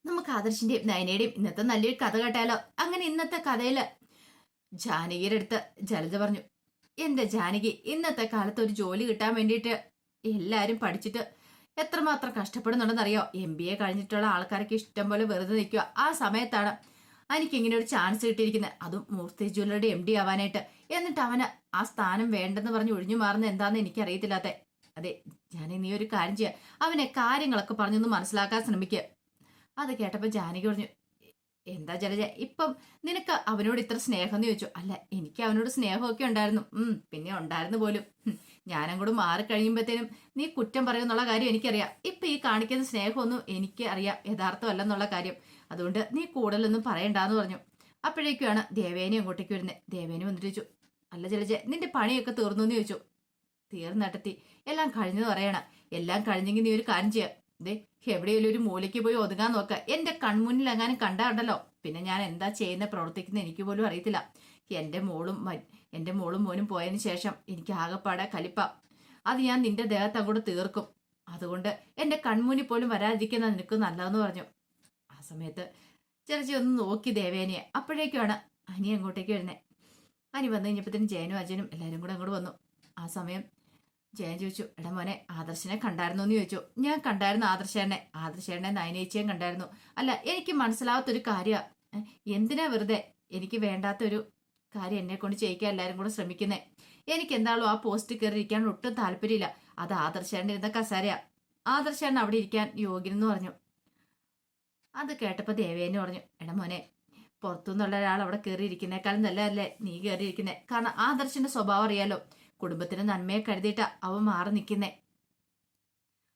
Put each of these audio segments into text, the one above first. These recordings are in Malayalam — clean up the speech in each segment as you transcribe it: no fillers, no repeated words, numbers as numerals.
നമുക്ക് ആദർശിന്റെയും നയനയുടെയും ഇന്നത്തെ നല്ലൊരു കഥ കേട്ടാലോ? അങ്ങനെ ഇന്നത്തെ കഥയില് ജാനകിയുടെ അടുത്ത് ജലജ പറഞ്ഞു, എന്റെ ജാനകി, ഇന്നത്തെ കാലത്ത് ഒരു ജോലി കിട്ടാൻ വേണ്ടിയിട്ട് എല്ലാരും പഠിച്ചിട്ട് എത്രമാത്രം കഷ്ടപ്പെടുന്നുണ്ടെന്നറിയോ? MBA കഴിഞ്ഞിട്ടുള്ള ആൾക്കാരൊക്കെ ഇഷ്ടം പോലെ വെറുതെ നിൽക്കുക. ആ സമയത്താണ് എനിക്ക് ഇങ്ങനെ ഒരു ചാൻസ് കിട്ടിയിരിക്കുന്നത്, അതും മൂർത്തി ജ്വല്ലറിയുടെ MD ആവാനായിട്ട്. എന്നിട്ട് അവന് ആ സ്ഥാനം വേണ്ടെന്ന് പറഞ്ഞ് ഒഴിഞ്ഞു മാറുന്ന എന്താന്ന് എനിക്കറിയത്തില്ലാത്ത. അതെ ജാനകി, നീ ഒരു കാര്യം ചെയ്യുക, അവനെ കാര്യങ്ങളൊക്കെ പറഞ്ഞൊന്ന് മനസ്സിലാക്കാൻ ശ്രമിക്കുക. അത് കേട്ടപ്പോ ജാനകി പറഞ്ഞു, എന്താ ജലജ ഇപ്പം നിനക്ക് അവനോട് ഇത്ര സ്നേഹം എന്ന് ചോദിച്ചു. അല്ല, എനിക്ക് അവനോട് സ്നേഹമൊക്കെ ഉണ്ടായിരുന്നു, പിന്നെ ഉണ്ടായിരുന്നു പോലും. ഞാനങ്ങോട്ട് മാറിക്കഴിയുമ്പോഴത്തേനും നീ കുറ്റം പറയുമെന്നുള്ള കാര്യം എനിക്കറിയാം. ഇപ്പൊ ഈ കാണിക്കുന്ന സ്നേഹമൊന്നും എനിക്ക് അറിയാം യഥാർത്ഥമല്ലെന്നുള്ള കാര്യം. അതുകൊണ്ട് നീ കൂടുതലൊന്നും പറയണ്ടാന്ന് പറഞ്ഞു. അപ്പോഴേക്കുമാണ് ദേവേനെ അങ്ങോട്ടേക്ക് വരുന്നത്. ദേവേനെ വന്നിട്ട് ചോദിച്ചു, അല്ല ജലജ, നിന്റെ പണിയൊക്കെ തീർന്നു എന്ന് ചോദിച്ചു. തീർന്നടത്തി, എല്ലാം കഴിഞ്ഞെന്ന് പറയണം. എല്ലാം കഴിഞ്ഞെങ്കിൽ നീ ഒരു കാര്യം ചെയ്യാം, ദേ എവിടെയെങ്കിലും ഒരു മൂലയ്ക്ക് പോയി ഒതുങ്ങാൻ നോക്ക. എന്റെ കൺമുന്നിൽ എങ്ങാനും കണ്ടാണ്ടല്ലോ, പിന്നെ ഞാൻ എന്താ ചെയ്യുന്ന പ്രവർത്തിക്കുന്ന എനിക്ക് പോലും അറിയത്തില്ല. എന്റെ മോളും മോനും പോയതിന് ശേഷം എനിക്ക് ആകെപ്പാടെ കലിപ്പ. അത് ഞാൻ നിന്റെ ദേഹത്ത് അങ്ങോട്ട് തീർക്കും. അതുകൊണ്ട് എന്റെ കൺമുന്നിൽ പോലും വരാതിരിക്കുന്ന നിനക്ക് നല്ലതെന്ന് പറഞ്ഞു. ആ സമയത്ത് ചെറിയ ഒന്ന് നോക്കി ദേവേനിയെ. അപ്പോഴേക്കുമാണ് അനി അങ്ങോട്ടേക്ക് വരുന്നേ. അനി വന്നു കഴിഞ്ഞപ്പോഴത്തേനും ജയനും അജയനും എല്ലാവരും കൂടെ അങ്ങോട്ട് വന്നു. ആ സമയം ജയൻ ചോദിച്ചു, എടാ മോനെ, ആദർശനെ കണ്ടായിരുന്നു എന്ന് ചോദിച്ചു. ഞാൻ കണ്ടായിരുന്നു ആദർശേനെ നയനേച്ചിയും കണ്ടായിരുന്നു. അല്ല, എനിക്ക് മനസ്സിലാവാത്തൊരു കാര്യമാണ്, എന്തിനാ വെറുതെ എനിക്ക് വേണ്ടാത്തൊരു കാര്യം എന്നെ കൊണ്ട് ചെയ്യിക്കാൻ എല്ലാവരും കൂടെ ശ്രമിക്കുന്നേ. എനിക്ക് എന്താണോ ആ പോസ്റ്റ് കയറി ഇരിക്കാൻ ഒട്ടും താല്പര്യമില്ല. അത് ആദർശേണ്ട ഇരുന്ന കസാരയാ. ആദർശേണ്ട അവിടെ ഇരിക്കാൻ യോഗ്യനെന്ന് പറഞ്ഞു. അത് കേട്ടപ്പോ ദേവേനെ പറഞ്ഞു, എടാ മോനെ, പുറത്തുനിന്നുള്ള ഒരാൾ അവിടെ കയറി ഇരിക്കുന്നേക്കാളും നല്ലതല്ലേ നീ കയറിയിരിക്കുന്നേ. കാരണം ആദർശന്റെ സ്വഭാവം അറിയാലോ, കുടുംബത്തിന് നന്മയെ കരുതിയിട്ടാ അവൻ മാറി നിൽക്കുന്നേ.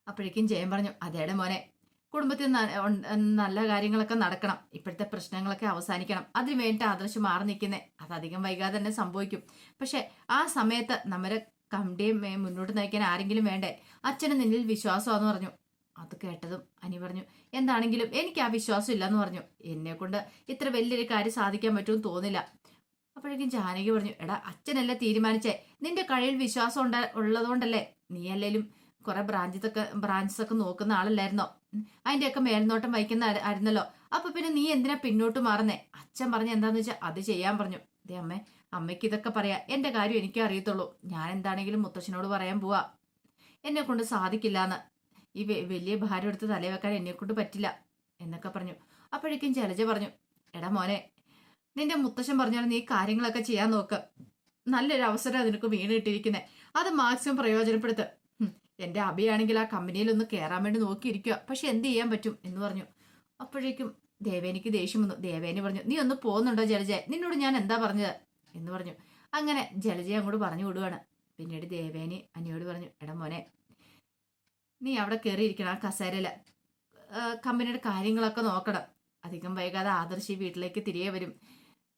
അപ്പോഴേക്കും ജയൻ പറഞ്ഞു, അതേടെ മോനെ, കുടുംബത്തിൽ നല്ല കാര്യങ്ങളൊക്കെ നടക്കണം, ഇപ്പോഴത്തെ പ്രശ്നങ്ങളൊക്കെ അവസാനിക്കണം, അതിനു വേണ്ടിയിട്ട് ആദർശം മാറി നിൽക്കുന്നേ. അതധികം വൈകാതെ തന്നെ സംഭവിക്കും. പക്ഷെ ആ സമയത്ത് നമ്മുടെ കമ്പനിയെ മുന്നോട്ട് നയിക്കാൻ ആരെങ്കിലും വേണ്ടേ? അച്ഛന് നിന്നിൽ വിശ്വാസമാന്ന് പറഞ്ഞു. അത് കേട്ടതും അനി പറഞ്ഞു, എന്താണെങ്കിലും എനിക്ക് ആ വിശ്വാസം ഇല്ലെന്ന് പറഞ്ഞു. എന്നെ കൊണ്ട് ഇത്ര വലിയൊരു കാര്യം സാധിക്കാൻ പറ്റുമെന്ന് തോന്നില്ല. അപ്പോഴേക്കും ജാനകി പറഞ്ഞു, എടാ അച്ഛനല്ലേ തീരുമാനിച്ചേ, നിന്റെ കഴിയിൽ വിശ്വാസം ഉള്ളതുകൊണ്ടല്ലേ. നീ അല്ലേലും കുറെ ബ്രാഞ്ചസ് ഒക്കെ നോക്കുന്ന ആളല്ലായിരുന്നോ? അതിന്റെയൊക്കെ മേൽനോട്ടം വഹിക്കുന്ന ആയിരുന്നല്ലോ. അപ്പൊ പിന്നെ നീ എന്തിനാ പിന്നോട്ട് മാറുന്നേ? അച്ഛൻ പറഞ്ഞ എന്താന്ന് വെച്ചാൽ അത് ചെയ്യാൻ പറഞ്ഞു. ദേ അമ്മയ്ക്ക് ഇതൊക്കെ പറയാ, എന്റെ കാര്യം എനിക്കേ അറിയത്തുള്ളൂ. ഞാൻ എന്താണെങ്കിലും മുത്തച്ഛനോട് പറയാൻ പോവാ. എന്നെ കൊണ്ട് സാധിക്കില്ലാന്ന്, ഈ വലിയ ഭാരം എടുത്ത് തലവെക്കാൻ എന്നെ കൊണ്ട് പറ്റില്ല എന്നൊക്കെ പറഞ്ഞു. അപ്പോഴേക്കും ജലജ പറഞ്ഞു, എടാ മോനെ, നിന്റെ മുത്തശ്ശൻ പറഞ്ഞാൽ നീ കാര്യങ്ങളൊക്കെ ചെയ്യാൻ നോക്ക്. നല്ലൊരു അവസരം നിനക്ക് വീണിട്ടിരിക്കുന്നത്, അത് മാക്സിമം പ്രയോജനപ്പെടുത്ത്. എന്റെ അഭിയാണെങ്കിൽ ആ കമ്പനിയിൽ ഒന്ന് കയറാൻ വേണ്ടി നോക്കിയിരിക്കുക, പക്ഷെ എന്ത് ചെയ്യാൻ പറ്റും എന്ന് പറഞ്ഞു. അപ്പോഴേക്കും ദേവേനിക്ക് ദേഷ്യം വന്നു. ദേവേനി പറഞ്ഞു, നീ ഒന്ന് പോകുന്നുണ്ടോ ജലജ? നിന്നോട് ഞാൻ എന്താ പറഞ്ഞത് എന്ന് പറഞ്ഞു. അങ്ങനെ ജലജയെ അങ്ങോട്ട് പറഞ്ഞു വിടുവാണ്. പിന്നീട് ദേവേനി അനിയോട് പറഞ്ഞു, എടാ മോനെ, നീ അവിടെ കയറിയിരിക്കണം, ആ കസേരയില് കമ്പനിയുടെ കാര്യങ്ങളൊക്കെ നോക്കണം. അധികം വൈകാതെ ആദർശി വീട്ടിലേക്ക് തിരികെ വരും.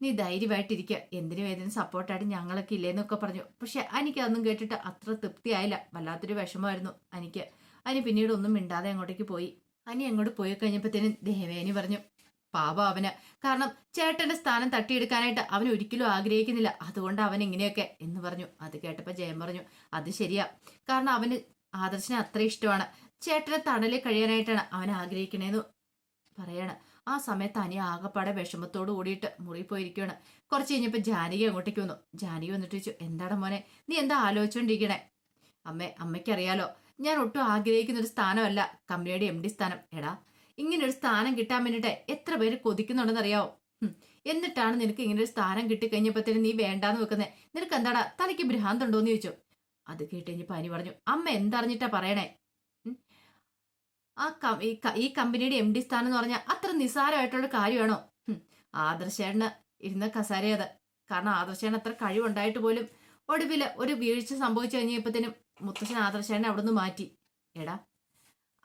നീ ധൈര്യമായിട്ടിരിക്കുക, എന്തിനും ഏതിനും സപ്പോർട്ടായിട്ട് ഞങ്ങളൊക്കെ ഇല്ലേന്നൊക്കെ പറഞ്ഞു. പക്ഷെ എനിക്ക് അതൊന്നും കേട്ടിട്ട് അത്ര തൃപ്തിയായില്ല, വല്ലാത്തൊരു വിഷമമായിരുന്നു എനിക്ക്. അനി പിന്നീട് ഒന്നും മിണ്ടാതെ അങ്ങോട്ടേക്ക് പോയി. അനി അങ്ങോട്ട് പോയി കഴിഞ്ഞപ്പോഴത്തേനും ദേവേനി പറഞ്ഞു, പാപ അവന്, കാരണം ചേട്ടന്റെ സ്ഥാനം തട്ടിയെടുക്കാനായിട്ട് അവൻ ഒരിക്കലും ആഗ്രഹിക്കുന്നില്ല, അതുകൊണ്ട് അവൻ ഇങ്ങനെയൊക്കെ എന്ന് പറഞ്ഞു. അത് കേട്ടപ്പോ ജയൻ പറഞ്ഞു, അത് ശരിയാ, കാരണം അവന് ആദർശനെ അത്ര ഇഷ്ടമാണ്, ചേട്ടനെ തണലിൽ കഴിയാനായിട്ടാണ് അവൻ ആഗ്രഹിക്കണേന്ന് പറയാണ്. ആ സമയത്ത് അനി ആകെപ്പാടെ വിഷമത്തോട് കൂടിയിട്ട് മുറി പോയിരിക്കുകയാണ്. കുറച്ച് കഴിഞ്ഞപ്പോ ജാനകി അങ്ങോട്ടേക്ക് വന്നു. ജാനകി വന്നിട്ട് ചോദിച്ചു, എന്താണ് മോനെ, നീ എന്താ ആലോചിച്ചോണ്ടിരിക്കണേ? അമ്മയ്ക്കറിയാലോ, ഞാൻ ഒട്ടും ആഗ്രഹിക്കുന്ന ഒരു സ്ഥാനമല്ല കമ്പനിയുടെ MD സ്ഥാനം. എടാ, ഇങ്ങനെ ഒരു സ്ഥാനം കിട്ടാൻ വേണ്ടിട്ട് എത്ര പേര് കൊതിക്കുന്നുണ്ടെന്ന് അറിയാവോ? എന്നിട്ടാണ് നിനക്ക് ഇങ്ങനെ ഒരു സ്ഥാനം കിട്ടിക്കഴിഞ്ഞപ്പോഴത്തേനും നീ വേണ്ടാന്ന് വെക്കുന്നേ. നിനക്ക് എന്താടാ തലയ്ക്ക് ഭ്രാന്തുണ്ടോന്ന് ചോദിച്ചു. അത് കേട്ട് കഴിഞ്ഞപ്പോ അനി പറഞ്ഞു, അമ്മ എന്തറിഞ്ഞിട്ടാ പറയണേ? ഈ കമ്പനിയുടെ MD സ്ഥാനം എന്ന് പറഞ്ഞാൽ അത്ര നിസ്സാരമായിട്ടുള്ള കാര്യമാണോ? ആദർശേണ് ഇരുന്ന കസാരയത്. കാരണം ആദർശേണ് അത്ര കഴിവുണ്ടായിട്ട് പോലും ഒടുവില് ഒരു വീഴ്ച സംഭവിച്ചു കഴിഞ്ഞപ്പോഴത്തേനും മുത്തശ്ശൻ ആദർശേനെ അവിടെ നിന്ന് മാറ്റി. എടാ,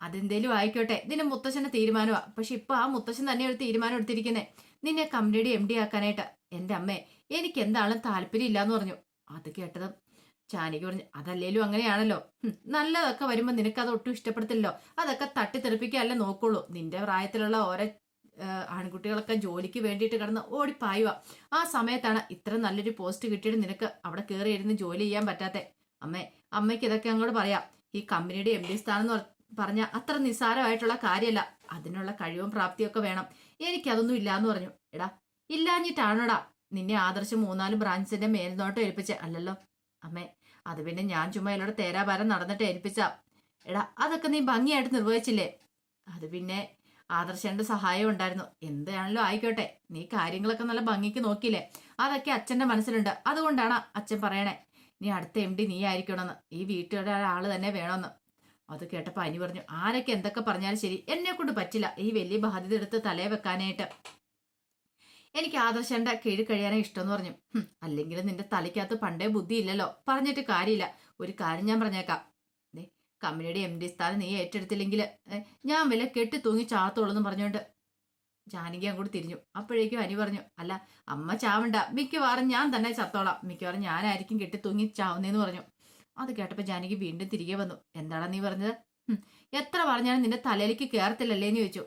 അതെന്തേലും ആയിക്കോട്ടെ, ഇതിന്റെ മുത്തശ്ശന്റെ തീരുമാനമാ. പക്ഷെ ഇപ്പൊ ആ മുത്തശ്ശൻ തന്നെ ഒരു തീരുമാനം എടുത്തിരിക്കുന്നേ, നിന്നെ കമ്പനിയുടെ MD ആക്കാനായിട്ട്. എന്റെ അമ്മേ, എനിക്ക് എന്താണ് താല്പര്യം ഇല്ലാന്ന് പറഞ്ഞു. അത് കേട്ടതും ജാനകി പറഞ്ഞു, അതല്ലേലും അങ്ങനെയാണല്ലോ, നല്ലതൊക്കെ വരുമ്പോ നിനക്കത് ഒട്ടും ഇഷ്ടപ്പെടത്തില്ലല്ലോ, അതൊക്കെ തട്ടിത്തെറിപ്പിക്കാനല്ലേ നോക്കുള്ളൂ. നിന്റെ പ്രായത്തിലുള്ള ഓരോ ആൺകുട്ടികളൊക്കെ ജോലിക്ക് വേണ്ടിയിട്ട് കിടന്ന് ഓടിപ്പായുക. ആ സമയത്താണ് ഇത്ര നല്ലൊരു പോസ്റ്റ് കിട്ടിയിട്ട് നിനക്ക് അവിടെ കയറി ഇരുന്ന് ജോലി ചെയ്യാൻ പറ്റാത്തെ. അമ്മയ്ക്ക് ഇതൊക്കെ അങ്ങോട്ട് പറയാം, ഈ കമ്പനിയുടെ MD സ്ഥാനം എന്ന് പറഞ്ഞാൽ അത്ര നിസ്സാരമായിട്ടുള്ള കാര്യമല്ല. അതിനുള്ള കഴിവും പ്രാപ്തിയൊക്കെ വേണം. എനിക്കതൊന്നും ഇല്ലാന്ന് പറഞ്ഞു. എടാ, ഇല്ലാഞ്ഞിട്ടാണോടാ നിന്നെ ആദർശം 3-4 ബ്രാഞ്ചിന്റെ മേൽനോട്ടം ഏൽപ്പിച്ചേ? അല്ലല്ലോ അമ്മേ, അത് പിന്നെ ഞാൻ ചുമ്മാ എന്നോട് തേരാപാരം നടന്നിട്ട് ഏൽപ്പിച്ച. എടാ, അതൊക്കെ നീ ഭംഗിയായിട്ട് നിർവഹിച്ചില്ലേ? അത് പിന്നെ ആദർശന്റെ സഹായം ഉണ്ടായിരുന്നു. എന്താണല്ലോ ആയിക്കോട്ടെ, നീ കാര്യങ്ങളൊക്കെ നല്ല ഭംഗിക്ക് നോക്കിയില്ലേ? അതൊക്കെ അച്ഛന്റെ മനസ്സിലുണ്ട്. അതുകൊണ്ടാണ് അച്ഛൻ പറയണേ നീ അടുത്ത MD നീ ആയിരിക്കണമെന്ന്, ഈ വീട്ടിലെ ആള് തന്നെ വേണമെന്ന്. അത് കേട്ടപ്പോ അനി പറഞ്ഞു, ആരൊക്കെ എന്തൊക്കെ പറഞ്ഞാലും ശരി, എന്നെ കൊണ്ട് പറ്റില്ല ഈ വലിയ ബാധ്യത എടുത്ത് തലയെ വെക്കാനായിട്ട്. എനിക്ക് ആദർശന്റെ കീഴിൽ കഴിയാനേ ഇഷ്ടമെന്ന് പറഞ്ഞു. അല്ലെങ്കിൽ നിന്റെ തലയ്ക്കകത്ത് പണ്ടേ ബുദ്ധി ഇല്ലല്ലോ, പറഞ്ഞിട്ട് കാര്യമില്ല. ഒരു കാര്യം ഞാൻ പറഞ്ഞേക്കാം, കമ്പനിയുടെ MD സ്ഥാനം നീ ഏറ്റെടുത്തില്ലെങ്കിൽ ഞാൻ വില കെട്ടി തൂങ്ങി ചാത്തോളെന്ന് പറഞ്ഞുകൊണ്ട് ജാനകി അങ്ങോട്ട് തിരിഞ്ഞു. അപ്പോഴേക്കും അനി പറഞ്ഞു, അല്ല അമ്മ ചാവണ്ട, മിക്കവാറും ഞാൻ തന്നെ ചത്തോളാം, മിക്കവാറും ഞാനായിരിക്കും കെട്ടി തൂങ്ങി ചാവുന്നേന്ന് പറഞ്ഞു. അത് കേട്ടപ്പോൾ ജാനകി വീണ്ടും തിരികെ വന്നു. എന്താടാ നീ പറഞ്ഞത്? എത്ര പറഞ്ഞാലും നിന്റെ തലയിലേക്ക് കയറത്തില്ലല്ലേന്ന് ചോദിച്ചു.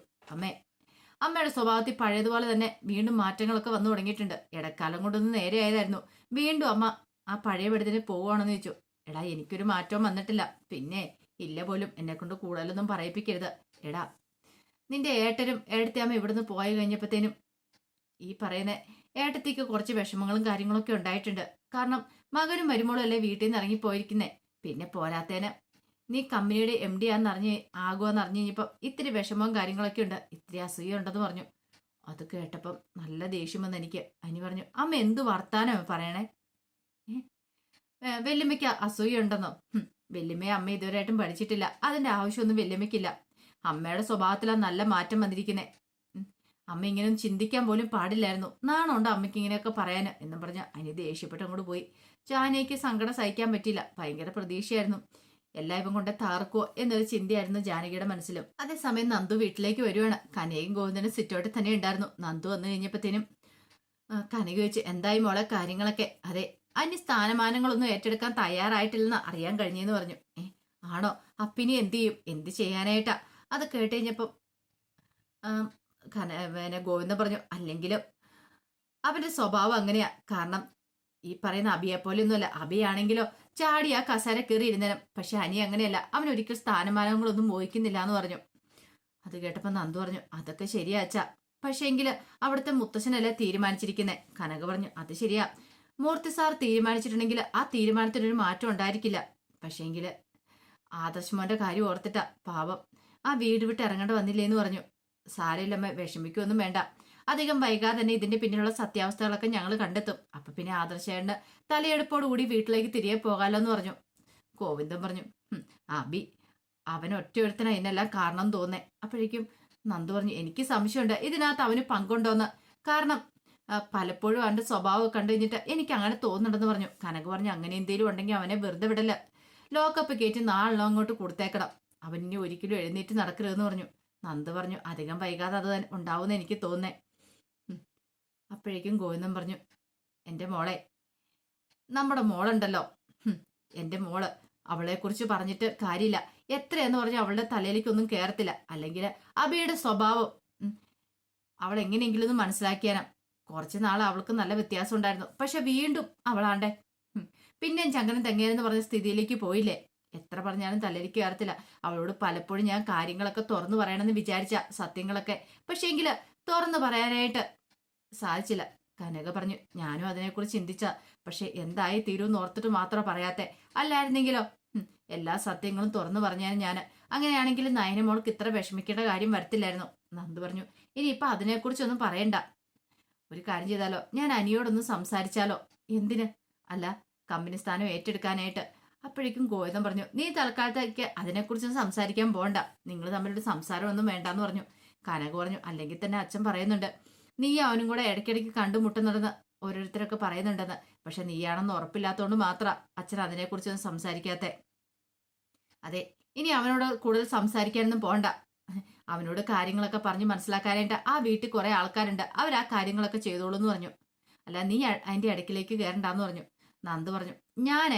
അമ്മയുടെ സ്വഭാവത്തിൽ പഴയതുപോലെ തന്നെ വീണ്ടും മാറ്റങ്ങളൊക്കെ വന്നു തുടങ്ങിയിട്ടുണ്ട്. ഇടക്കാലം കൊണ്ടൊന്ന് നേരെയായതായിരുന്നു. വീണ്ടും അമ്മ ആ പഴയ പടത്തിന് പോവുകയാണെന്ന് ചോദിച്ചു. എടാ, എനിക്കൊരു മാറ്റവും വന്നിട്ടില്ല. പിന്നെ ഇല്ല പോലും, എന്നെ കൊണ്ട് കൂടുതലൊന്നും പറയിപ്പിക്കരുത്. എടാ, നിന്റെ ഏട്ടനും ഏട്ടത്തിയമ്മ ഇവിടുന്ന് പോയി കഴിഞ്ഞപ്പോഴത്തേനും ഈ പറയുന്ന ഏട്ടത്തിക്ക് കുറച്ച് വിഷമങ്ങളും കാര്യങ്ങളൊക്കെ ഉണ്ടായിട്ടുണ്ട്. കാരണം മകനും മരുമോളും അല്ലേ വീട്ടിൽ നിന്ന് ഇറങ്ങിപ്പോയിരിക്കുന്നേ. പിന്നെ പോരാത്തേന് നീ കമ്പനിയുടെ MD ആകുമെന്ന് അറിഞ്ഞു കഴിഞ്ഞപ്പോൾ ഇത്തിരി വിഷമവും കാര്യങ്ങളൊക്കെ ഉണ്ട്, ഇത്തിരി അസൂയ ഉണ്ടെന്ന് പറഞ്ഞു. അത് കേട്ടപ്പം നല്ല ദേഷ്യം വന്ന് എനിക്ക്. അനി പറഞ്ഞു, അമ്മ എന്ത് വർത്താനം പറയണേ? വെല്ലുമ്മയ്ക്ക് അസൂയ ഉണ്ടെന്നോ? വെല്ലുമ്മയെ അമ്മ ഇതുവരെയായിട്ടും പഠിച്ചിട്ടില്ല. അതിന്റെ ആവശ്യമൊന്നും വെല്ലുമ്മയ്ക്കില്ല. അമ്മയുടെ സ്വഭാവത്തിലാണ് നല്ല മാറ്റം വന്നിരിക്കുന്നേ. അമ്മ ഇങ്ങനെയൊന്നും ചിന്തിക്കാൻ പോലും പാടില്ലായിരുന്നു. നാണുണ്ടോ അമ്മയ്ക്ക് ഇങ്ങനെയൊക്കെ പറയാന് എന്നും പറഞ്ഞ അനി ദേഷ്യപ്പെട്ട് അങ്ങോട്ട് പോയി. ജാനകിക്ക് സങ്കടം സഹിക്കാൻ പറ്റിയില്ല. ഭയങ്കര പ്രതീക്ഷയായിരുന്നു. എല്ലാവരും കൊണ്ട് താർക്കോ എന്നൊരു ചിന്തയായിരുന്നു ജാനകിയുടെ മനസ്സിലും. അതേസമയം നന്ദു വീട്ടിലേക്ക് വരുവാണ്. കനകയും ഗോവിന്ദനും സിറ്റോട്ടിൽ തന്നെ ഉണ്ടായിരുന്നു. നന്ദു വന്നു കഴിഞ്ഞപ്പോഴത്തേനും കനക ചോദിച്ചു, എന്തായി മോളെ കാര്യങ്ങളൊക്കെ? അതെ, അനി സ്ഥാനമാനങ്ങളൊന്നും ഏറ്റെടുക്കാൻ തയ്യാറായിട്ടില്ലെന്ന് അറിയാൻ കഴിഞ്ഞെന്ന് പറഞ്ഞു. ആണോ? അപ്പിനി എന്ത് ചെയ്യും? എന്ത് ചെയ്യാനായിട്ടാ? അത് കേട്ട് കഴിഞ്ഞപ്പം ഗോവിന്ദൻ പറഞ്ഞു, അല്ലെങ്കിലും അവന്റെ സ്വഭാവം അങ്ങനെയാ. കാരണം ഈ പറയുന്ന അബിയെ പോലെ ഒന്നുമല്ല. അബിയാണെങ്കിലോ ചാടി ആ കസേര കയറി ഇരുന്നേരം. പക്ഷെ അനി അങ്ങനെയല്ല, അവൻ ഒരിക്കൽ സ്ഥാനമാനങ്ങളൊന്നും മോഹിക്കുന്നില്ല എന്ന് പറഞ്ഞു. അത് കേട്ടപ്പോ നന്ദു പറഞ്ഞു, അതൊക്കെ ശരിയാച്ചാ, പക്ഷെ എങ്കില് അവിടുത്തെ മുത്തശ്ശനല്ലേ തീരുമാനിച്ചിരിക്കുന്നേ. കനക പറഞ്ഞു, അത് ശരിയാ, മൂർത്തി സാർ തീരുമാനിച്ചിട്ടുണ്ടെങ്കിൽ ആ തീരുമാനത്തിനൊരു മാറ്റം ഉണ്ടായിരിക്കില്ല. പക്ഷെ എങ്കില് ആദർശമോന്റെ കാര്യം ഓർത്തിട്ടാ പാവം ആ വീട് വിട്ട് ഇറങ്ങേണ്ട വന്നില്ലേന്ന് പറഞ്ഞു. സാരമില്ലമ്മ, വിഷമിക്കൊന്നും വേണ്ട. അധികം വൈകാതെ തന്നെ ഇതിന്റെ പിന്നിലുള്ള സത്യാവസ്ഥകളൊക്കെ ഞങ്ങൾ കണ്ടെത്തും. അപ്പൊ പിന്നെ ആദർശേണ്ട തലയെടുപ്പോടുകൂടി വീട്ടിലേക്ക് തിരികെ പോകാലോ എന്ന് പറഞ്ഞു. ഗോവിന്ദൻ പറഞ്ഞു, അബി അവൻ ഒറ്റയൊരുത്തന ഇതിനെല്ലാം കാരണം തോന്നേ. അപ്പോഴേക്കും നന്ദു പറഞ്ഞു, എനിക്ക് സംശയമുണ്ട് ഇതിനകത്ത് അവന് പങ്കുണ്ടോന്ന്. കാരണം പലപ്പോഴും അവന്റെ സ്വഭാവം കണ്ടു കഴിഞ്ഞിട്ട് എനിക്ക് അങ്ങനെ തോന്നുന്നുണ്ടെന്ന് പറഞ്ഞു. കനക പറഞ്ഞു, അങ്ങനെ എന്തെങ്കിലും ഉണ്ടെങ്കിൽ അവനെ വെറുതെ വിടല്ല, ലോക്കപ്പ് കയറ്റി നാളെ അങ്ങോട്ട് കൊടുത്തേക്കണം. അവൻ ഇനി ഒരിക്കലും എഴുന്നേറ്റ് നടക്കരുതെന്ന് പറഞ്ഞു. നന്ദു പറഞ്ഞു, അധികം വൈകാതെ അത് ഉണ്ടാവുമെന്ന് എനിക്ക് തോന്നേ. അപ്പോഴേക്കും ഗോവിന്ദൻ പറഞ്ഞു, എൻ്റെ മോളെ, നമ്മുടെ മോളുണ്ടല്ലോ, എൻ്റെ മോള്, അവളെക്കുറിച്ച് പറഞ്ഞിട്ട് കാര്യമില്ല. എത്രയെന്ന് പറഞ്ഞാൽ അവളുടെ തലയിലേക്കൊന്നും കയറത്തില്ല. അല്ലെങ്കിൽ അബിയുടെ സ്വഭാവം അവൾ എങ്ങനെയെങ്കിലും ഒന്ന് മനസ്സിലാക്കിയാനാ. കുറച്ച് നാൾ അവൾക്ക് നല്ല വ്യത്യാസം ഉണ്ടായിരുന്നു. പക്ഷെ വീണ്ടും അവളാണ്ടേ പിന്നെയും ചങ്കനും തെങ്ങേനെന്ന് പറഞ്ഞ സ്ഥിതിയിലേക്ക് പോയില്ലേ. എത്ര പറഞ്ഞാലും തലയിലേക്ക് കയറത്തില്ല. അവളോട് പലപ്പോഴും ഞാൻ കാര്യങ്ങളൊക്കെ തുറന്നു പറയണമെന്ന് വിചാരിച്ച സത്യങ്ങളൊക്കെ, പക്ഷെ എങ്കില് തുറന്നു പറയാനായിട്ട് സാധിച്ചില്ല. കനക പറഞ്ഞു, ഞാനും അതിനെക്കുറിച്ച് ചിന്തിച്ച, പക്ഷെ എന്തായി തീരുമെന്ന് ഓർത്തിട്ട് മാത്രം പറയാത്തെ. അല്ലായിരുന്നെങ്കിലോ എല്ലാ സത്യങ്ങളും തുറന്നു പറഞ്ഞാലും ഞാൻ. അങ്ങനെയാണെങ്കിൽ നയനമോൾക്ക് ഇത്ര വിഷമിക്കേണ്ട കാര്യം വരത്തില്ലായിരുന്നു. നന്ദു പറഞ്ഞു, ഇനിയിപ്പൊ അതിനെക്കുറിച്ചൊന്നും പറയണ്ട. ഒരു കാര്യം ചെയ്താലോ, ഞാൻ അനിയോടൊന്ന് സംസാരിച്ചാലോ? എന്തിന്? അല്ല, കമ്പനി സ്ഥാനം ഏറ്റെടുക്കാനായിട്ട്. അപ്പോഴേക്കും ഗോവിന്ദൻ പറഞ്ഞു, നീ തൽക്കാലത്തേക്ക് അതിനെക്കുറിച്ചൊന്നും സംസാരിക്കാൻ പോകണ്ട, നിങ്ങൾ തമ്മിലൊരു സംസാരമൊന്നും വേണ്ടാന്ന് പറഞ്ഞു. കനക പറഞ്ഞു, അല്ലെങ്കിൽ തന്നെ അച്ഛൻ പറയുന്നുണ്ട് നീ അവനും കൂടെ ഇടയ്ക്കിടയ്ക്ക് കണ്ടുമുട്ടുന്നുണ്ടെന്ന് ഓരോരുത്തരൊക്കെ പറയുന്നുണ്ടെന്ന്. പക്ഷെ നീയാണെന്ന് ഉറപ്പില്ലാത്തതുകൊണ്ട് മാത്രം അച്ഛൻ അതിനെക്കുറിച്ചൊന്നും സംസാരിക്കാത്തെ. അതെ, ഇനി അവനോട് കൂടുതൽ സംസാരിക്കാനൊന്നും പോകണ്ട. അവനോട് കാര്യങ്ങളൊക്കെ പറഞ്ഞ് മനസ്സിലാക്കാനായിട്ട് ആ വീട്ടിൽ കുറെ ആൾക്കാരുണ്ട്, അവർ ആ കാര്യങ്ങളൊക്കെ ചെയ്തോളൂ എന്ന് പറഞ്ഞു. അല്ല, നീ അതിന്റെ ഇടയ്ക്കിലേക്ക് കയറണ്ടെന്ന് പറഞ്ഞു. നന്ദു പറഞ്ഞു, ഞാൻ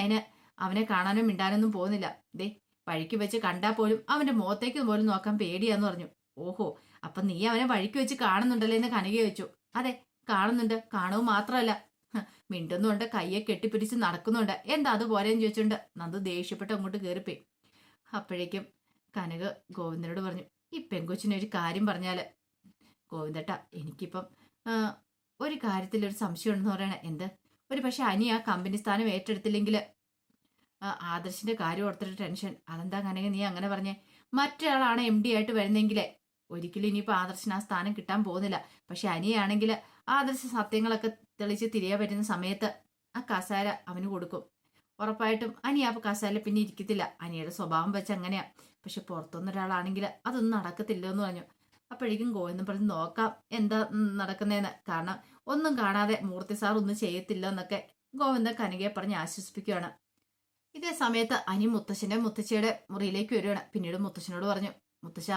അവനെ കാണാനും മിണ്ടാനൊന്നും പോകുന്നില്ല. ദേ, വഴിക്ക് വെച്ച് കണ്ടാൽ പോലും അവന്റെ മുഖത്തേക്ക് പോലും നോക്കാൻ പേടിയാന്ന് പറഞ്ഞു. ഓഹോ, അപ്പൊ നീ അവനെ വഴിക്ക് വെച്ച് കാണുന്നുണ്ടല്ലേ എന്ന് കനക ചോദിച്ചു. അതെ, കാണുന്നുണ്ട്. കാണുക മാത്രമല്ല, മിണ്ടുന്നുണ്ട്, കയ്യെ കെട്ടിപ്പിടിച്ച് നടക്കുന്നുണ്ട്. എന്താ അതുപോലെന്ന് ചോദിച്ചുകൊണ്ട് നന്ദു ദേഷ്യപ്പെട്ട് അങ്ങോട്ട് കയറിപ്പോയി. അപ്പോഴേക്കും കനക ഗോവിന്ദനോട് പറഞ്ഞു, ഈ പെങ്കൊച്ചിനൊരു കാര്യം പറഞ്ഞാല് ഗോവിന്ദേട്ടാ എനിക്കിപ്പം ആ, ഒരു കാര്യത്തിലൊരു സംശയം ഉണ്ടെന്ന് പറയണേ. എന്ത്? ഒരു പക്ഷെ അനി ആ കമ്പനി സ്ഥാനം ഏറ്റെടുത്തില്ലെങ്കിൽ ആദർശിന്റെ കാര്യം ഓർത്തിട്ട് ടെൻഷൻ. അതെന്താ കനക നീ അങ്ങനെ പറഞ്ഞേ? മറ്റൊരാളാണ് MD ആയിട്ട് വരുന്നെങ്കിലേ ഒരിക്കലും ഇനിയിപ്പോൾ ആദർശിന് ആ സ്ഥാനം കിട്ടാൻ പോകുന്നില്ല. പക്ഷെ അനിയാണെങ്കിൽ ആദർശ സത്യങ്ങളൊക്കെ തെളിച്ച് തിരികെ വരുന്ന സമയത്ത് ആ കസേര അവന് കൊടുക്കും. ഉറപ്പായിട്ടും അനി ആ കസേരയിൽ പിന്നെ ഇരിക്കത്തില്ല. അനിയുടെ സ്വഭാവം വെച്ച് അങ്ങനെയാ. പക്ഷെ പുറത്തുനിന്നൊരാളാണെങ്കിൽ അതൊന്നും നടക്കത്തില്ല എന്ന് പറഞ്ഞു. അപ്പോഴേക്കും ഗോവിന്ദൻ പറഞ്ഞ് നോക്കാം എന്താ നടക്കുന്നതെന്ന്. കാരണം ഒന്നും കാണാതെ മൂർത്തി സാർ ഒന്നും ചെയ്യത്തില്ല എന്നൊക്കെ ഗോവിന്ദൻ കനകയെ പറഞ്ഞ് ആശ്വസിപ്പിക്കുകയാണ്. ഇതേ സമയത്ത് അനി മുത്തശ്ശന്റെ മുത്തശ്ശിയുടെ മുറിയിലേക്ക് വരികയാണ്. പിന്നീട് മുത്തശ്ശനോട് പറഞ്ഞു, മുത്തശ്ശ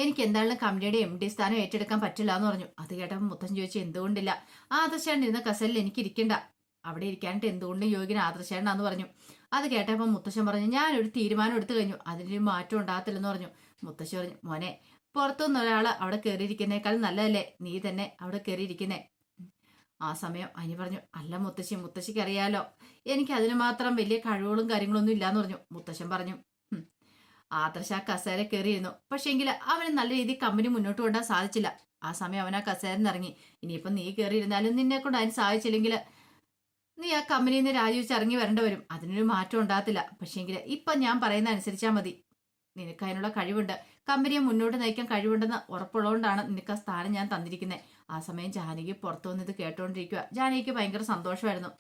എനിക്ക് എന്തായാലും കമ്പനിയുടെ MD സ്ഥാനം ഏറ്റെടുക്കാൻ പറ്റില്ല എന്ന് പറഞ്ഞു. അത് കേട്ടപ്പോൾ മുത്തശ്ശൻ ചോദിച്ചു, എന്തുകൊണ്ടില്ല? ആദർശേട്ടൻ ഇരുന്ന കസലിൽ എനിക്ക് ഇരിക്കണ്ട, അവിടെ ഇരിക്കാനായിട്ട് എന്തുകൊണ്ടും യോഗ്യൻ ആദർശേട്ടനാന്ന് പറഞ്ഞു. അത് കേട്ടപ്പോൾ മുത്തശ്ശൻ പറഞ്ഞു, ഞാനൊരു തീരുമാനം എടുത്തു കഴിഞ്ഞു, അതിനൊരു മാറ്റം ഉണ്ടാകത്തില്ലെന്ന് പറഞ്ഞു. മുത്തശ്ശി പറഞ്ഞു, മോനെ പുറത്തുനിന്ന് ഒരാൾ അവിടെ കയറിയിരിക്കുന്നേക്കാൾ നല്ലതല്ലേ നീ തന്നെ അവിടെ കയറിയിരിക്കുന്നേ. ആ സമയം അനി പറഞ്ഞു, അല്ല മുത്തശ്ശി, മുത്തശ്ശിക്ക് അറിയാലോ എനിക്ക് അതിന് മാത്രം വലിയ കഴിവുകളും കാര്യങ്ങളൊന്നും ഇല്ലാന്ന് പറഞ്ഞു. മുത്തശ്ശൻ പറഞ്ഞു, ആദർശ ആ കസേര കയറിയിരുന്നു, പക്ഷേങ്കിൽ അവന് നല്ല രീതിയിൽ കമ്പനി മുന്നോട്ട് കൊണ്ടുപോകാൻ സാധിച്ചില്ല. ആ സമയം അവൻ ആ കസേരന്ന് ഇറങ്ങി. ഇനിയിപ്പം നീ കയറിയിരുന്നാലും നിന്നെ കൊണ്ട് അതിന് സാധിച്ചില്ലെങ്കിൽ നീ ആ കമ്പനിയിൽ നിന്ന് രാജിവെച്ച് ഇറങ്ങി വരേണ്ടി വരും. അതിനൊരു മാറ്റം ഉണ്ടാകത്തില്ല. പക്ഷേങ്കിൽ ഇപ്പം ഞാൻ പറയുന്ന അനുസരിച്ചാൽ മതി. നിനക്ക് അതിനുള്ള കഴിവുണ്ട്, കമ്പനിയെ മുന്നോട്ട് നയിക്കാൻ കഴിവുണ്ടെന്ന് ഉറപ്പുള്ളതുകൊണ്ടാണ് നിനക്ക് ആ സ്ഥാനം ഞാൻ തന്നിരിക്കുന്നത്. ആ സമയം ജാനകി പുറത്തു വന്ന് ഇത് കേട്ടോണ്ടിരിക്കുക. ജാനകിക്ക് ഭയങ്കര സന്തോഷമായിരുന്നു.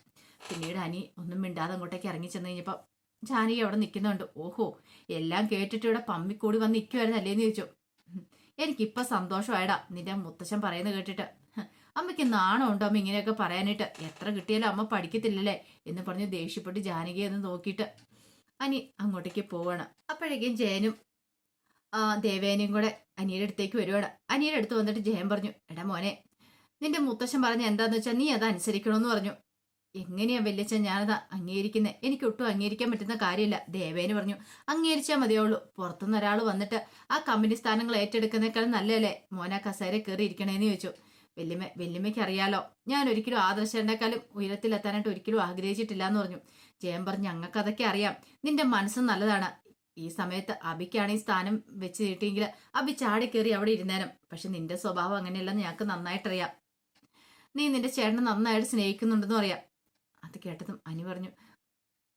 പിന്നീട് അനി ഒന്നും മിണ്ടാതെ അങ്ങോട്ടേക്ക് ഇറങ്ങി ചെന്ന് കഴിഞ്ഞപ്പോൾ ജാനകി അവിടെ നിൽക്കുന്നുണ്ട്. ഓഹോ, എല്ലാം കേട്ടിട്ട് ഇവിടെ പമ്മിക്കൂടി വന്ന് നിൽക്കുമായിരുന്നു അല്ലേന്ന് ചോദിച്ചു. എനിക്കിപ്പൊ സന്തോഷമായിടാ നിന്റെ മുത്തശ്ശൻ പറയുന്നത് കേട്ടിട്ട്. അമ്മയ്ക്ക് നാണം ഉണ്ടോ അമ്മ ഇങ്ങനെയൊക്കെ പറയാനായിട്ട്? എത്ര കിട്ടിയാലും അമ്മ പഠിക്കത്തില്ലല്ലേ എന്ന് പറഞ്ഞ് ദേഷ്യപ്പെട്ട് ജാനകിയെ ഒന്ന് നോക്കിയിട്ട് അനി അങ്ങോട്ടേക്ക് പോവാണ്. അപ്പോഴേക്കും ജയനും ദേവേനയും കൂടെ അനിയുടെ അടുത്തേക്ക് വരുവാണ്. അനിയുടെ അടുത്ത് വന്നിട്ട് ജയൻ പറഞ്ഞു, എടാ മോനെ, നിന്റെ മുത്തശ്ശൻ പറഞ്ഞ എന്താന്ന് വെച്ചാൽ നീ അത് അനുസരിക്കണമെന്ന് പറഞ്ഞു. എങ്ങനെയാ വല്യച്ഛൻ ഞാനത് അംഗീകരിക്കുന്നത്? എനിക്ക് ഒട്ടും അംഗീകരിക്കാൻ പറ്റുന്ന കാര്യമില്ല. ദേവേന് പറഞ്ഞു, അംഗീകരിച്ചാൽ മതിയാവുള്ളൂ. പുറത്തുനിന്ന് ഒരാൾ വന്നിട്ട് ആ കമ്പനി സ്ഥാനങ്ങൾ ഏറ്റെടുക്കുന്നേക്കാൾ നല്ലതല്ലേ മോനെ കസേര കയറി ഇരിക്കണേന്ന് ചോദിച്ചു. വല്യമ്മയ്ക്ക് അറിയാലോ ഞാൻ ഒരിക്കലും ആദർശേക്കാളും ഉയരത്തിലെത്താനായിട്ട് ഒരിക്കലും ആഗ്രഹിച്ചിട്ടില്ല എന്ന് പറഞ്ഞു. ജയൻ പറഞ്ഞു, ഞങ്ങൾക്ക് അതൊക്കെ അറിയാം, നിന്റെ മനസ്സ് നല്ലതാണ്. ഈ സമയത്ത് അബിക്കാണ് ഈ സ്ഥാനം വെച്ച് നീട്ടിയെങ്കിൽ അബി ചാടി കയറി അവിടെ ഇരുന്നേരം. പക്ഷെ നിന്റെ സ്വഭാവം അങ്ങനെയല്ലെന്ന് ഞങ്ങൾക്ക് നന്നായിട്ടറിയാം. നീ നിന്റെ ചേട്ടനെ നന്നായിട്ട് സ്നേഹിക്കുന്നുണ്ടെന്നും അറിയാം. അത് കേട്ടതും അനി പറഞ്ഞു,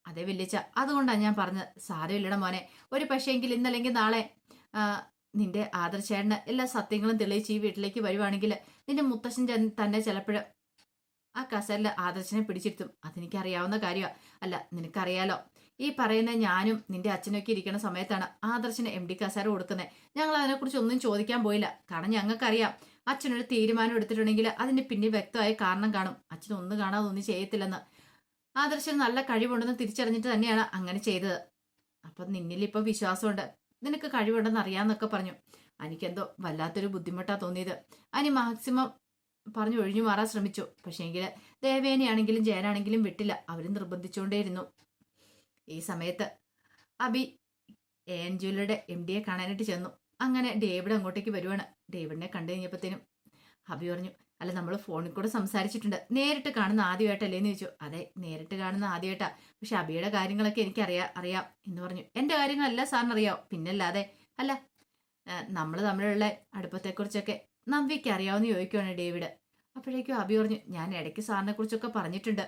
അതേ വല്യച്ച, അതുകൊണ്ടാണ് ഞാൻ പറഞ്ഞത്. സാരമില്ലട മോനെ, ഒരു പക്ഷേങ്കിൽ ഇന്നല്ലെങ്കിൽ നാളെ നിന്റെ ആദർശേട്ടന് എല്ലാ സത്യങ്ങളും തെളിയിച്ച് ഈ വീട്ടിലേക്ക് വരുവാണെങ്കിൽ നിന്റെ മുത്തശ്ശൻ തന്നെ ചിലപ്പോഴും ആ കസേരയിൽ ആദർശനെ പിടിച്ചിരുത്തും. അതെനിക്കറിയാവുന്ന കാര്യമാണ്. അല്ല നിനക്കറിയാലോ, ഈ പറയുന്ന ഞാനും നിന്റെ അച്ഛനൊക്കെ ഇരിക്കുന്ന സമയത്താണ് ആദർശന് MD കസേര കൊടുക്കുന്നത്. ഞങ്ങൾ അതിനെക്കുറിച്ച് ഒന്നും ചോദിക്കാൻ പോയില്ല. കാരണം ഞങ്ങൾക്കറിയാം അച്ഛനൊരു തീരുമാനം എടുത്തിട്ടുണ്ടെങ്കിൽ അതിന് പിന്നെ വ്യക്തമായ കാരണം കാണും. അച്ഛൻ ഒന്നും കാണാതെ ഒന്നും ചെയ്യത്തില്ലെന്ന്. ആദർശന് നല്ല കഴിവുണ്ടെന്ന് തിരിച്ചറിഞ്ഞിട്ട് തന്നെയാണ് അങ്ങനെ ചെയ്തത്. അപ്പം നിന്നിൽ ഇപ്പം വിശ്വാസമുണ്ട്, നിനക്ക് കഴിവുണ്ടെന്ന് അറിയാമെന്നൊക്കെ പറഞ്ഞു. എനിക്കെന്തോ വല്ലാത്തൊരു ബുദ്ധിമുട്ടാണ് തോന്നിയത്. അനി മാക്സിമം പറഞ്ഞു ഒഴിഞ്ഞു മാറാൻ ശ്രമിച്ചു. പക്ഷേങ്കിൽ ദേവേനയാണെങ്കിലും ജയനാണെങ്കിലും വിട്ടില്ല. അവർ നിർബന്ധിച്ചുകൊണ്ടേയിരുന്നു. ഈ സമയത്ത് അബി AN ജ്വല്ലറിയുടെ MDയെ കാണാനായിട്ട് ചെന്നു. അങ്ങനെ ഡേവിഡ് അങ്ങോട്ടേക്ക് വരുവാണ്. ഡേവിഡിനെ കണ്ടു കഴിഞ്ഞപ്പോഴത്തേനും അബി പറഞ്ഞു, അല്ല നമ്മൾ ഫോണിൽ കൂടെ സംസാരിച്ചിട്ടുണ്ട്, നേരിട്ട് കാണുന്ന ആദ്യമായിട്ടല്ലേന്ന് ചോദിച്ചു. അതെ, നേരിട്ട് കാണുന്ന ആദ്യമായിട്ടാ. പക്ഷെ അബിയുടെ കാര്യങ്ങളൊക്കെ എനിക്ക് അറിയാം എന്ന് പറഞ്ഞു. എൻ്റെ കാര്യങ്ങളല്ല സാറിന് അറിയാവോ? പിന്നല്ലാതെ. അല്ല നമ്മൾ തമ്മിലുള്ള അടുപ്പത്തെക്കുറിച്ചൊക്കെ നവ്യയ്ക്ക് അറിയാവുന്ന ചോദിക്കുവാണ് ഡേവിഡ്. അപ്പോഴേക്കും അബി പറഞ്ഞു, ഞാൻ ഇടയ്ക്ക് സാറിനെ കുറിച്ചൊക്കെ പറഞ്ഞിട്ടുണ്ട്.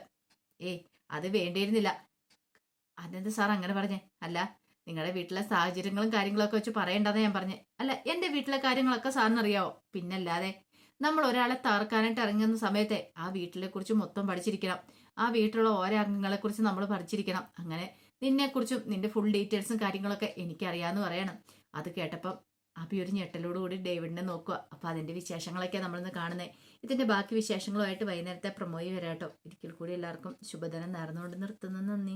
അത് വേണ്ടിയിരുന്നില്ല. അതെന്താ സാർ അങ്ങനെ പറഞ്ഞേ? അല്ല നിങ്ങളുടെ വീട്ടിലെ സാഹചര്യങ്ങളും കാര്യങ്ങളൊക്കെ വെച്ച് പറയേണ്ടതെന്ന് ഞാൻ പറഞ്ഞേ. അല്ല എൻ്റെ വീട്ടിലെ കാര്യങ്ങളൊക്കെ സാറിന് അറിയാവോ? പിന്നല്ലാതെ. നമ്മൾ ഒരാളെ തകർക്കാനായിട്ട് ഇറങ്ങുന്ന സമയത്തെ ആ വീട്ടിലെ കുറിച്ച് മൊത്തം പഠിച്ചിരിക്കണം. ആ വീട്ടിലുള്ള ഓരോ അംഗങ്ങളെക്കുറിച്ച് നമ്മൾ പഠിച്ചിരിക്കണം. അങ്ങനെ നിന്നെക്കുറിച്ചും നിന്റെ ഫുൾ ഡീറ്റെയിൽസും കാര്യങ്ങളൊക്കെ എനിക്കറിയാമെന്ന് പറയണം. അത് കേട്ടപ്പം അബി ഒരു ഞെട്ടലോടുകൂടി ഡേവിഡിനെ നോക്കുക. അപ്പോൾ അതിൻ്റെ വിശേഷങ്ങളൊക്കെ നമ്മളിന്ന് കാണുന്നത്. ഇതിൻ്റെ ബാക്കി വിശേഷങ്ങളുമായിട്ട് വൈകുന്നേരത്തെ പ്രൊമോയി വരാട്ടോ. ഒരിക്കൽ കൂടി എല്ലാവർക്കും ശുഭദിനം നേർന്നുകൊണ്ട് നിർത്തുന്നു. നന്ദി.